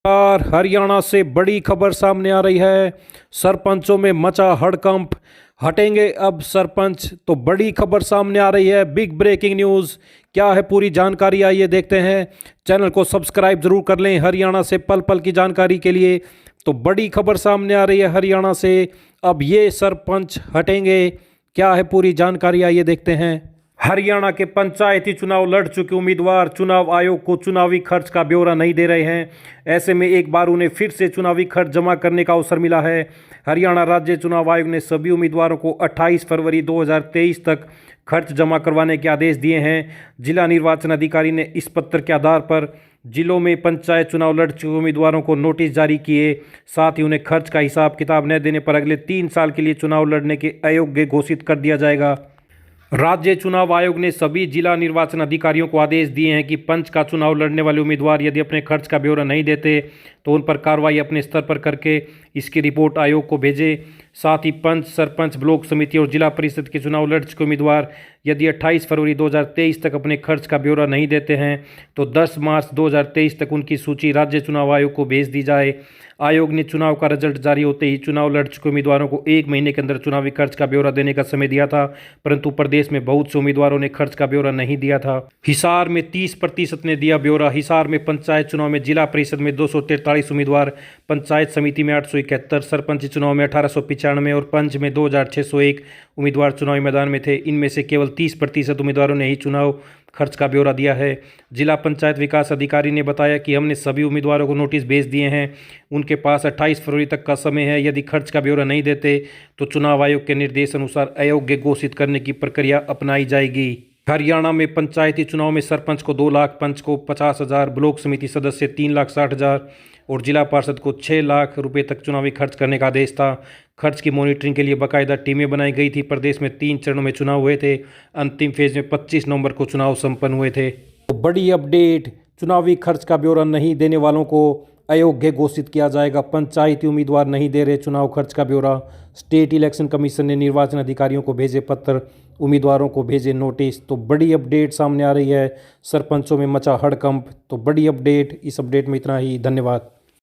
और हरियाणा से बड़ी खबर सामने आ रही है। सरपंचों में मचा हड़कंप, हटेंगे अब सरपंच। तो बड़ी खबर सामने आ रही है, बिग ब्रेकिंग न्यूज़। क्या है पूरी जानकारी, आइए देखते हैं। चैनल को सब्सक्राइब जरूर कर लें हरियाणा से पल पल की जानकारी के लिए। तो बड़ी खबर सामने आ रही है हरियाणा से, अब ये सरपंच हटेंगे। क्या है पूरी जानकारी, आइए देखते हैं। हरियाणा के पंचायती चुनाव लड़ चुके उम्मीदवार चुनाव आयोग को चुनावी खर्च का ब्यौरा नहीं दे रहे हैं। ऐसे में एक बार उन्हें फिर से चुनावी खर्च जमा करने का अवसर मिला है। हरियाणा राज्य चुनाव आयोग ने सभी उम्मीदवारों को 28 फरवरी 2023 तक खर्च जमा करवाने के आदेश दिए हैं। जिला निर्वाचन अधिकारी ने इस पत्र के आधार पर जिलों में पंचायत चुनाव लड़ चुके उम्मीदवारों को नोटिस जारी किए। साथ ही उन्हें खर्च का हिसाब किताब न देने पर अगले 3 साल के लिए चुनाव लड़ने के अयोग्य घोषित कर दिया जाएगा। राज्य चुनाव आयोग ने सभी जिला निर्वाचन अधिकारियों को आदेश दिए हैं कि पंच का चुनाव लड़ने वाले उम्मीदवार यदि अपने खर्च का ब्यौरा नहीं देते तो उन पर कार्रवाई अपने स्तर पर करके इसकी रिपोर्ट आयोग को भेजें। साथ ही पंच, सरपंच, ब्लॉक समिति और जिला परिषद के चुनाव लड़ चुके उम्मीदवार यदि 28 फरवरी 2023 तक अपने खर्च का ब्यौरा नहीं देते हैं तो 10 मार्च 2023 तक उनकी सूची राज्य चुनाव आयोग को भेज दी जाए। आयोग ने चुनाव का रिजल्ट जारी होते ही चुनाव लड़ चुके उम्मीदवारों को 1 महीने के अंदर चुनावी खर्च का ब्यौरा देने का समय दिया था, परंतु प्रदेश में बहुत से उम्मीदवारों ने खर्च का ब्यौरा नहीं दिया था। हिसार में 30% ने दिया ब्यौरा। हिसार में पंचायत चुनाव में जिला परिषद में 243 उम्मीदवार, पंचायत समिति में 871, सरपंच चुनाव में 1895 और पंच में 2601 उम्मीदवार चुनावी मैदान में थे। इनमें से केवल 30% उम्मीदवारों ने ही चुनाव खर्च का ब्यौरा दिया है। जिला पंचायत विकास अधिकारी ने बताया कि हमने सभी उम्मीदवारों को नोटिस भेज दिए हैं। उनके पास 28 फरवरी तक का समय है। यदि खर्च का ब्यौरा नहीं देते तो चुनाव आयोग के निर्देश अनुसार अयोग्य घोषित करने की प्रक्रिया अपनाई जाएगी। हरियाणा में पंचायती चुनाव में सरपंच को 2 लाख, पंच को 50,000, ब्लॉक समिति सदस्य 3,60,000 और जिला पार्षद को 6 लाख रुपए तक चुनावी खर्च करने का आदेश था। खर्च की मॉनिटरिंग के लिए बाकायदा टीमें बनाई गई थी। प्रदेश में 3 चरणों में चुनाव हुए थे। अंतिम फेज में 25 नवंबर को चुनाव संपन्न हुए थे। तो बड़ी अपडेट, चुनावी खर्च का ब्यौरा नहीं देने वालों को अयोग्य घोषित किया जाएगा। पंचायती उम्मीदवार नहीं दे रहे चुनाव खर्च का ब्यौरा। स्टेट इलेक्शन कमीशन ने निर्वाचन अधिकारियों को भेजे पत्र, उम्मीदवारों को भेजे नोटिस। तो बड़ी अपडेट सामने आ रही है, सरपंचों में मचा हड़कंप। तो बड़ी अपडेट, इस अपडेट में इतना ही। धन्यवाद।